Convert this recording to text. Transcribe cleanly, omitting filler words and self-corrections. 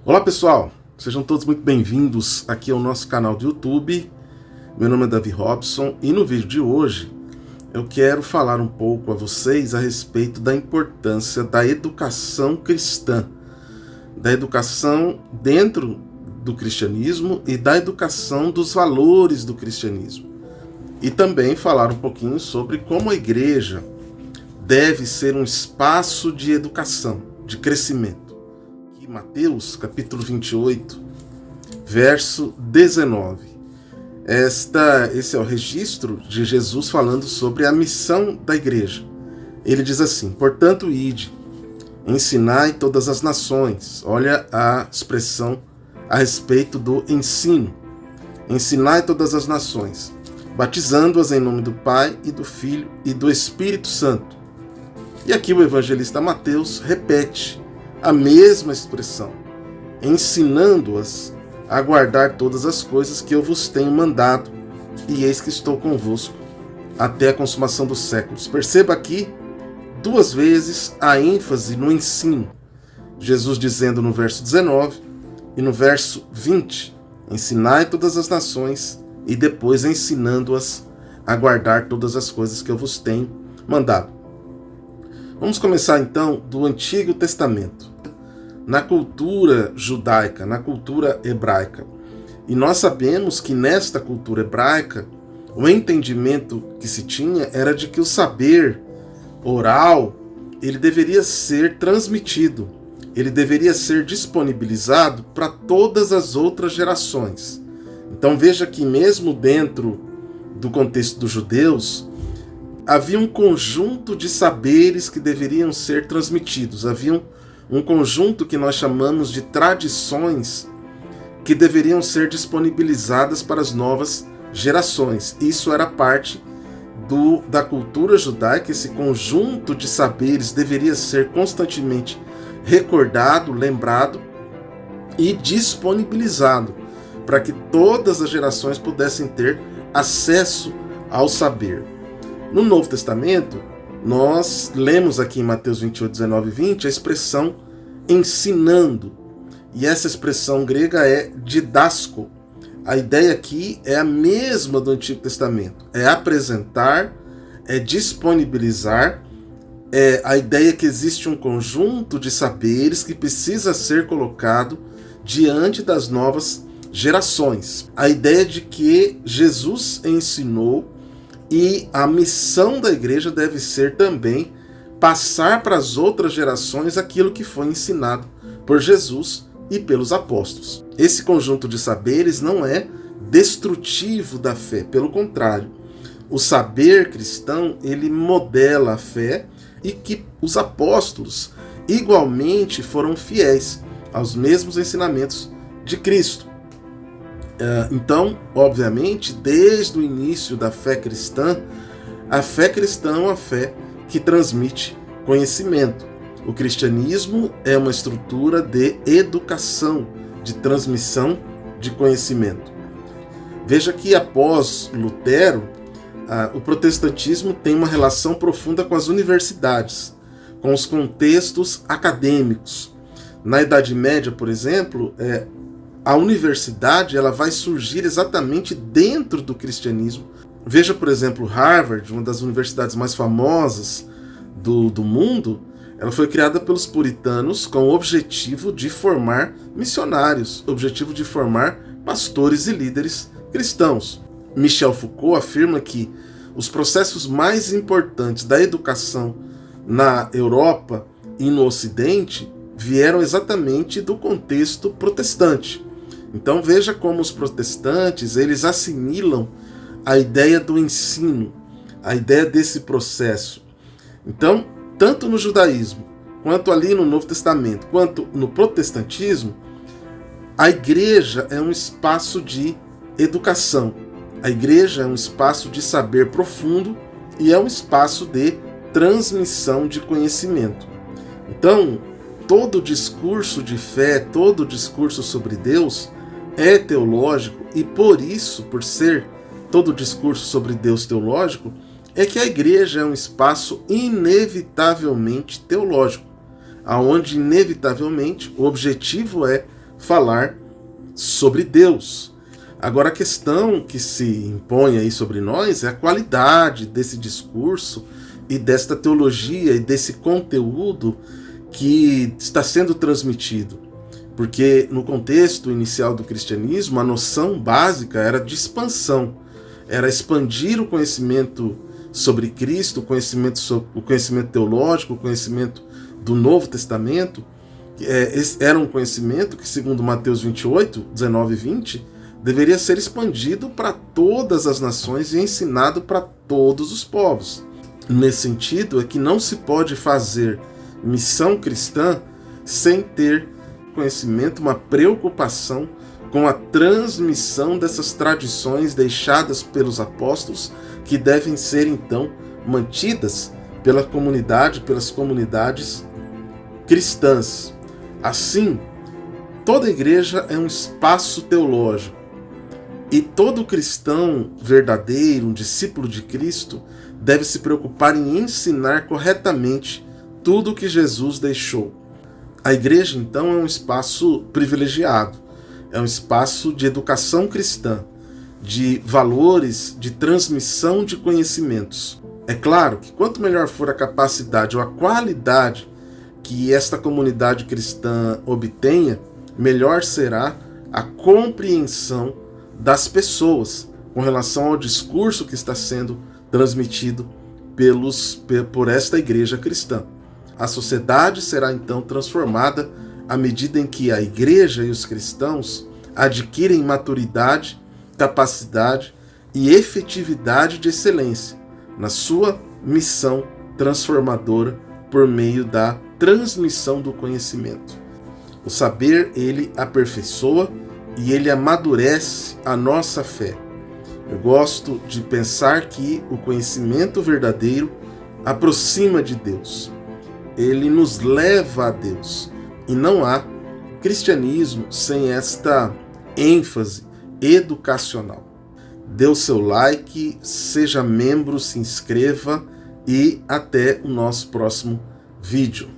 Olá pessoal, sejam todos muito bem-vindos aqui ao nosso canal do YouTube. Meu nome é Davi Robson e no vídeo de hoje eu quero falar um pouco a vocês a respeito da importância da educação cristã, da educação dentro do cristianismo e da educação dos valores do cristianismo. E também falar um pouquinho sobre como a igreja deve ser um espaço de educação, de crescimento. Mateus capítulo 28, verso 19. Esse é o registro de Jesus falando sobre a missão da igreja. Ele diz assim: portanto, ide, ensinai todas as nações. Olha a expressão a respeito do ensino. Ensinai todas as nações, batizando-as em nome do Pai e do Filho e do Espírito Santo. E aqui o evangelista Mateus repete a mesma expressão, ensinando-as a guardar todas as coisas que eu vos tenho mandado, e eis que estou convosco até a consumação dos séculos. Perceba aqui duas vezes a ênfase no ensino. Jesus dizendo no verso 19 e no verso 20, ensinai todas as nações, e depois ensinando-as a guardar todas as coisas que eu vos tenho mandado. Vamos começar então do Antigo Testamento. Na cultura judaica, na cultura hebraica. E nós sabemos que nesta cultura hebraica, o entendimento que se tinha era de que o saber oral, ele deveria ser transmitido, ele deveria ser disponibilizado para todas as outras gerações. Então veja que mesmo dentro do contexto dos judeus, havia um conjunto de saberes que deveriam ser transmitidos, havia um conjunto que nós chamamos de tradições que deveriam ser disponibilizadas para as novas gerações. Isso era parte da cultura judaica, esse conjunto de saberes deveria ser constantemente recordado, lembrado e disponibilizado para que todas as gerações pudessem ter acesso ao saber. No Novo Testamento, nós lemos aqui em Mateus 28, 19 e 20 a expressão ensinando. E essa expressão grega é didasko. A ideia aqui é a mesma do Antigo Testamento. É apresentar, é disponibilizar. É a ideia que existe um conjunto de saberes que precisa ser colocado diante das novas gerações. A ideia de que Jesus ensinou. E a missão da igreja deve ser também passar para as outras gerações aquilo que foi ensinado por Jesus e pelos apóstolos. Esse conjunto de saberes não é destrutivo da fé, pelo contrário. O saber cristão, ele modela a fé e que os apóstolos igualmente foram fiéis aos mesmos ensinamentos de Cristo. Então, obviamente, desde o início da fé cristã, a fé cristã é uma fé que transmite conhecimento. O cristianismo é uma estrutura de educação, de transmissão de conhecimento. Veja que após Lutero, o protestantismo tem uma relação profunda com as universidades, com os contextos acadêmicos. Na Idade Média, por exemplo, a universidade ela vai surgir exatamente dentro do cristianismo. Veja, por exemplo, Harvard, uma das universidades mais famosas do mundo, ela foi criada pelos puritanos com o objetivo de formar missionários, o objetivo de formar pastores e líderes cristãos. Michel Foucault afirma que os processos mais importantes da educação na Europa e no Ocidente vieram exatamente do contexto protestante. Então veja como os protestantes eles assimilam a ideia do ensino, a ideia desse processo. Então, tanto no judaísmo, quanto ali no Novo Testamento, quanto no protestantismo, a igreja é um espaço de educação. A igreja é um espaço de saber profundo e é um espaço de transmissão de conhecimento. Então, todo discurso de fé, todo discurso sobre Deus é teológico e por isso, por ser todo discurso sobre Deus teológico, é que a igreja é um espaço inevitavelmente teológico, aonde inevitavelmente o objetivo é falar sobre Deus. Agora, a questão que se impõe aí sobre nós é a qualidade desse discurso e desta teologia e desse conteúdo que está sendo transmitido. Porque no contexto inicial do cristianismo, a noção básica era de expansão, era expandir o conhecimento sobre Cristo, o conhecimento teológico, o conhecimento do Novo Testamento. Era um conhecimento que, segundo Mateus 28, 19 e 20, deveria ser expandido para todas as nações e ensinado para todos os povos. Nesse sentido, é que não se pode fazer missão cristã sem ter conhecimento, uma preocupação com a transmissão dessas tradições deixadas pelos apóstolos, que devem ser então mantidas pela comunidade, pelas comunidades cristãs. Assim, toda igreja é um espaço teológico, e todo cristão verdadeiro, um discípulo de Cristo, deve se preocupar em ensinar corretamente tudo o que Jesus deixou. A igreja, então, é um espaço privilegiado, é um espaço de educação cristã, de valores, de transmissão de conhecimentos. É claro que quanto melhor for a capacidade ou a qualidade que esta comunidade cristã obtenha, melhor será a compreensão das pessoas com relação ao discurso que está sendo transmitido por esta igreja cristã. A sociedade será então transformada à medida em que a igreja e os cristãos adquirem maturidade, capacidade e efetividade de excelência na sua missão transformadora por meio da transmissão do conhecimento. O saber, ele aperfeiçoa e ele amadurece a nossa fé. Eu gosto de pensar que o conhecimento verdadeiro aproxima de Deus. Ele nos leva a Deus. E não há cristianismo sem esta ênfase educacional. Dê o seu like, seja membro, se inscreva e até o nosso próximo vídeo.